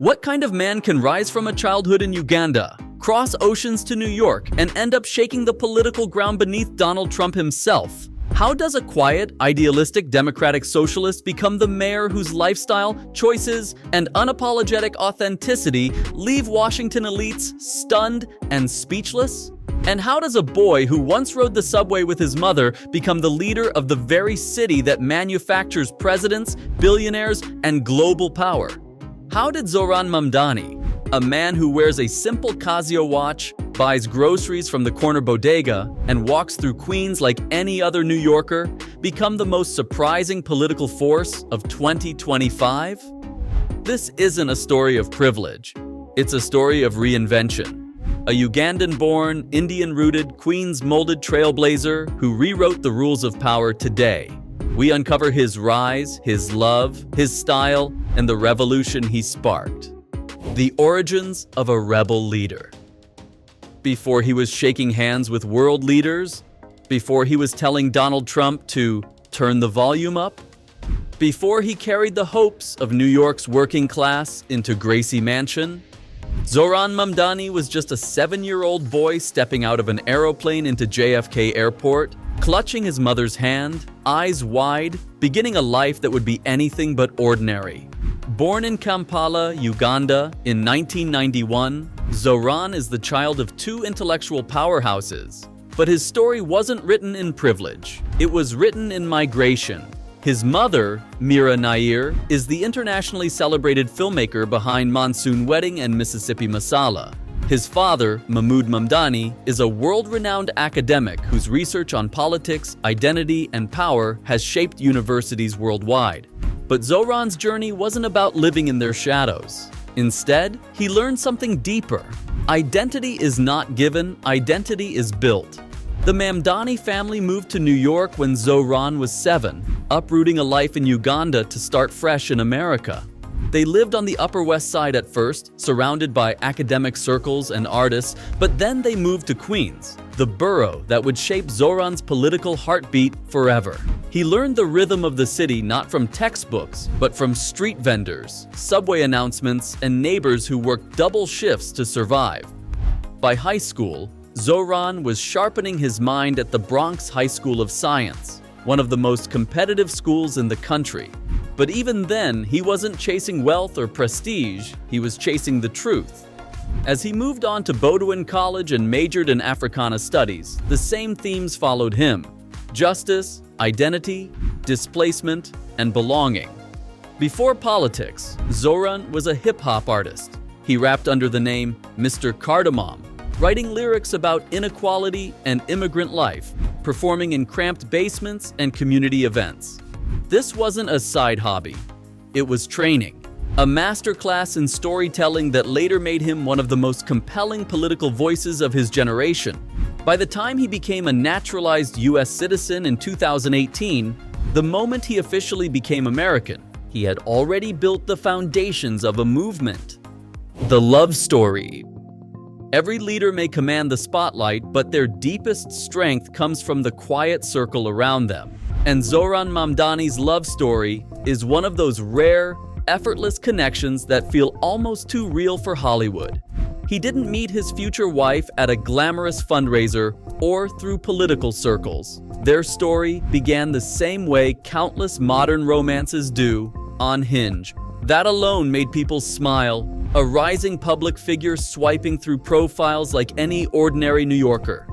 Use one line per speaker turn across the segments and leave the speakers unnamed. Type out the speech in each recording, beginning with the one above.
What kind of man can rise from a childhood in Uganda, cross oceans to New York, and end up shaking the political ground beneath Donald Trump himself? How does a quiet, idealistic democratic socialist become the mayor whose lifestyle, choices, and unapologetic authenticity leave Washington elites stunned and speechless? And how does a boy who once rode the subway with his mother become the leader of the very city that manufactures presidents, billionaires, and global power? How did Zohran Mamdani, a man who wears a simple Casio watch, buys groceries from the corner bodega, and walks through Queens like any other New Yorker, become the most surprising political force of 2025? This isn't a story of privilege. It's a story of reinvention. A Ugandan-born, Indian-rooted, Queens-molded trailblazer who rewrote the rules of power today. We uncover his rise, his love, his style, and the revolution he sparked. The origins of a rebel leader. Before he was shaking hands with world leaders, before he was telling Donald Trump to turn the volume up, before he carried the hopes of New York's working class into Gracie Mansion, Zohran Mamdani was just a 7-year-old boy stepping out of an aeroplane into JFK Airport, clutching his mother's hand, eyes wide, beginning a life that would be anything but ordinary. Born in Kampala, Uganda, in 1991, Zohran is the child of two intellectual powerhouses. But his story wasn't written in privilege. It was written in migration. His mother, Mira Nair, is the internationally celebrated filmmaker behind Monsoon Wedding and Mississippi Masala. His father, Mahmoud Mamdani, is a world-renowned academic whose research on politics, identity, and power has shaped universities worldwide. But Zohran's journey wasn't about living in their shadows. Instead, he learned something deeper. Identity is not given, identity is built. The Mamdani family moved to New York when Zohran was 7, uprooting a life in Uganda to start fresh in America. They lived on the Upper West Side at first, surrounded by academic circles and artists, but then they moved to Queens, the borough that would shape Zohran's political heartbeat forever. He learned the rhythm of the city not from textbooks, but from street vendors, subway announcements, and neighbors who worked double shifts to survive. By high school, Zohran was sharpening his mind at the Bronx High School of Science, one of the most competitive schools in the country. But even then, he wasn't chasing wealth or prestige, he was chasing the truth. As he moved on to Bowdoin College and majored in Africana Studies, the same themes followed him: justice, identity, displacement, and belonging. Before politics, Zohran was a hip-hop artist. He rapped under the name Mr. Cardamom, writing lyrics about inequality and immigrant life, performing in cramped basements and community events. This wasn't a side hobby. It was training, a masterclass in storytelling that later made him one of the most compelling political voices of his generation. By the time he became a naturalized U.S. citizen in 2018, the moment he officially became American, he had already built the foundations of a movement. The love story. Every leader may command the spotlight, but their deepest strength comes from the quiet circle around them. And Zohran Mamdani's love story is one of those rare, effortless connections that feel almost too real for Hollywood. He didn't meet his future wife at a glamorous fundraiser or through political circles. Their story began the same way countless modern romances do, on Hinge. That alone made people smile, a rising public figure swiping through profiles like any ordinary New Yorker.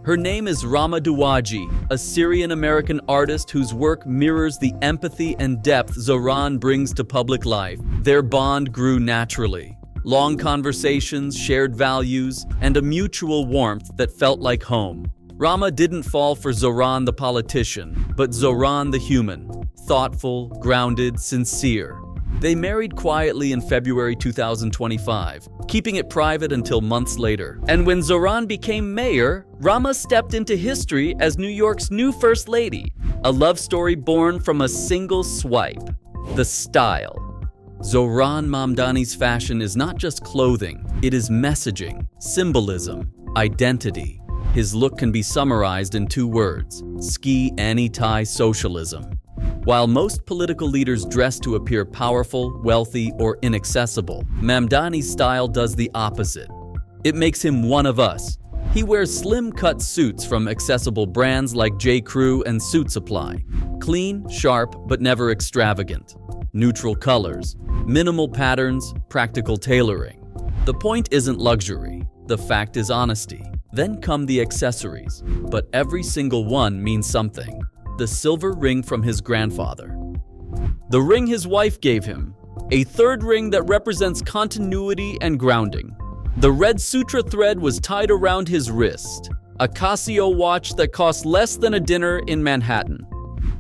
Her name is Rama Duwaji, a Syrian-American artist whose work mirrors the empathy and depth Zohran brings to public life. Their bond grew naturally. Long conversations, shared values, and a mutual warmth that felt like home. Rama didn't fall for Zohran the politician, but Zohran the human, thoughtful, grounded, sincere. They married quietly in February 2025, keeping it private until months later. And when Zohran became mayor, Rama stepped into history as New York's new First Lady, a love story born from a single swipe: the style. Zohran Mamdani's fashion is not just clothing, it is messaging, symbolism, identity. His look can be summarized in 2 words: ski anti-socialism. While most political leaders dress to appear powerful, wealthy, or inaccessible, Mamdani's style does the opposite. It makes him one of us. He wears slim-cut suits from accessible brands like J. Crew and Suit Supply. Clean, sharp, but never extravagant. Neutral colors, minimal patterns, practical tailoring. The point isn't luxury. The fact is honesty. Then come the accessories, but every single one means something. The silver ring from his grandfather. The ring his wife gave him. A third ring that represents continuity and grounding. The red sutra thread was tied around his wrist. A Casio watch that cost less than a dinner in Manhattan.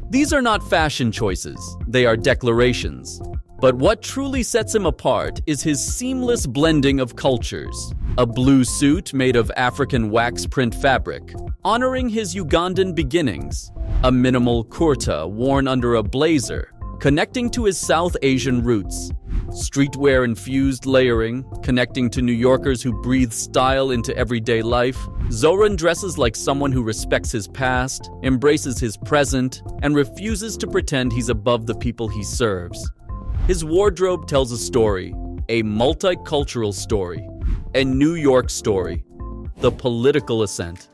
These are not fashion choices, they are declarations. But what truly sets him apart is his seamless blending of cultures. A blue suit made of African wax print fabric, honoring his Ugandan beginnings. A minimal kurta worn under a blazer, connecting to his South Asian roots. Streetwear-infused layering, connecting to New Yorkers who breathe style into everyday life. Zohran dresses like someone who respects his past, embraces his present, and refuses to pretend he's above the people he serves. His wardrobe tells a story, a multicultural story, a New York story, the political ascent.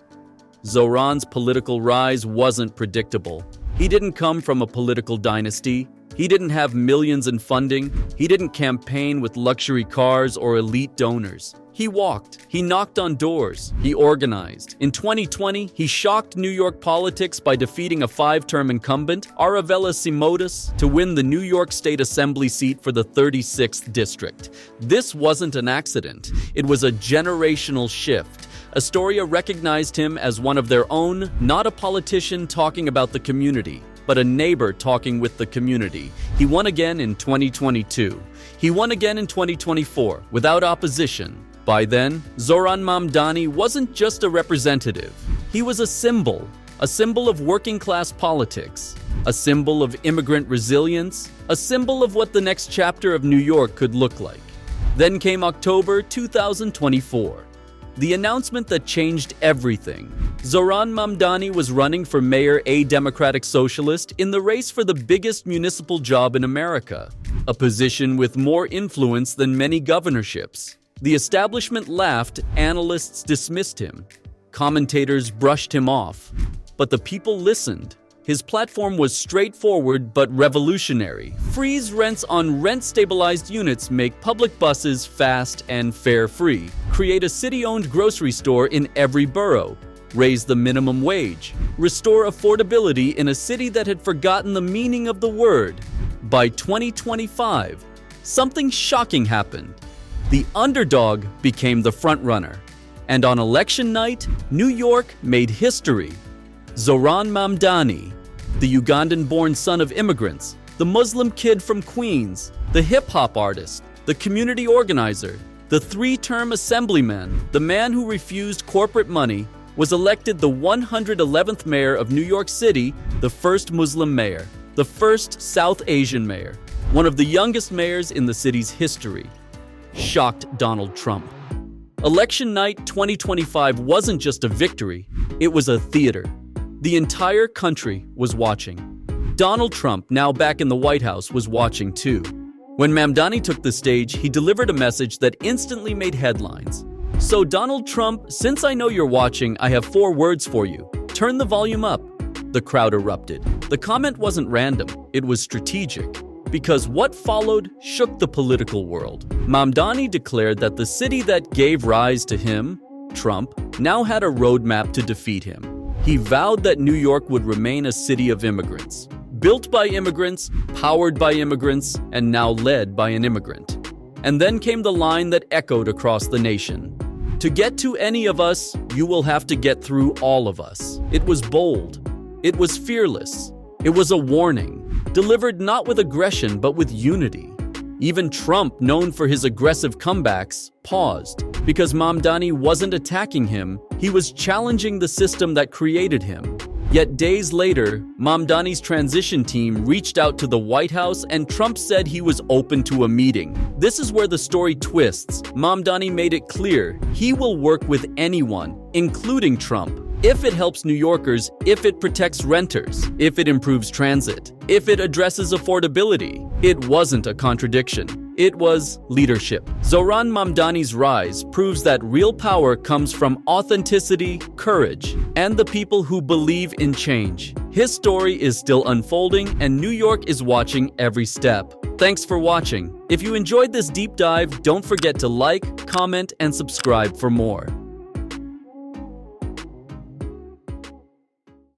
Zohran's political rise wasn't predictable. He didn't come from a political dynasty. He didn't have millions in funding. He didn't campaign with luxury cars or elite donors. He walked. He knocked on doors. He organized. In 2020, he shocked New York politics by defeating a 5-term incumbent, Aravella Simotas, to win the New York State Assembly seat for the 36th district. This wasn't an accident. It was a generational shift. Astoria recognized him as one of their own, not a politician talking about the community, but a neighbor talking with the community. He won again in 2022. He won again in 2024, without opposition. By then, Zohran Mamdani wasn't just a representative. He was a symbol of working-class politics, a symbol of immigrant resilience, a symbol of what the next chapter of New York could look like. Then came October 2024. The announcement that changed everything. Zohran Mamdani was running for mayor, a Democratic Socialist, in the race for the biggest municipal job in America, a position with more influence than many governorships. The establishment laughed, analysts dismissed him, commentators brushed him off, but the people listened. His platform was straightforward but revolutionary. Freeze rents on rent-stabilized units, make public buses fast and fare-free. Create a city-owned grocery store in every borough. Raise the minimum wage. Restore affordability in a city that had forgotten the meaning of the word. By 2025, something shocking happened. The underdog became the frontrunner. And on election night, New York made history. Zohran Mamdani, the Ugandan-born son of immigrants, the Muslim kid from Queens, the hip-hop artist, the community organizer, the 3-term assemblyman, the man who refused corporate money, was elected the 111th mayor of New York City, the first Muslim mayor, the first South Asian mayor, one of the youngest mayors in the city's history. Shocked Donald Trump. Election night 2025 wasn't just a victory, it was a theater. The entire country was watching. Donald Trump, now back in the White House, was watching too. When Mamdani took the stage, he delivered a message that instantly made headlines. So Donald Trump, since I know you're watching, I have 4 words for you. Turn the volume up. The crowd erupted. The comment wasn't random, it was strategic. Because what followed shook the political world. Mamdani declared that the city that gave rise to him, Trump, now had a roadmap to defeat him. He vowed that New York would remain a city of immigrants, built by immigrants, powered by immigrants, and now led by an immigrant. And then came the line that echoed across the nation. To get to any of us, you will have to get through all of us. It was bold. It was fearless. It was a warning, delivered not with aggression but with unity. Even Trump, known for his aggressive comebacks, paused, because Mamdani wasn't attacking him, he was challenging the system that created him. Yet days later, Mamdani's transition team reached out to the White House and Trump said he was open to a meeting. This is where the story twists. Mamdani made it clear he will work with anyone, including Trump. if it helps New Yorkers, if it protects renters, if it improves transit, if it addresses affordability. It wasn't a contradiction. It was leadership. Zohran Mamdani's rise proves that real power comes from authenticity, courage, and the people who believe in change. His story is still unfolding, and New York is watching every step. Thanks for watching. If you enjoyed this deep dive, don't forget to like, comment, and subscribe for more.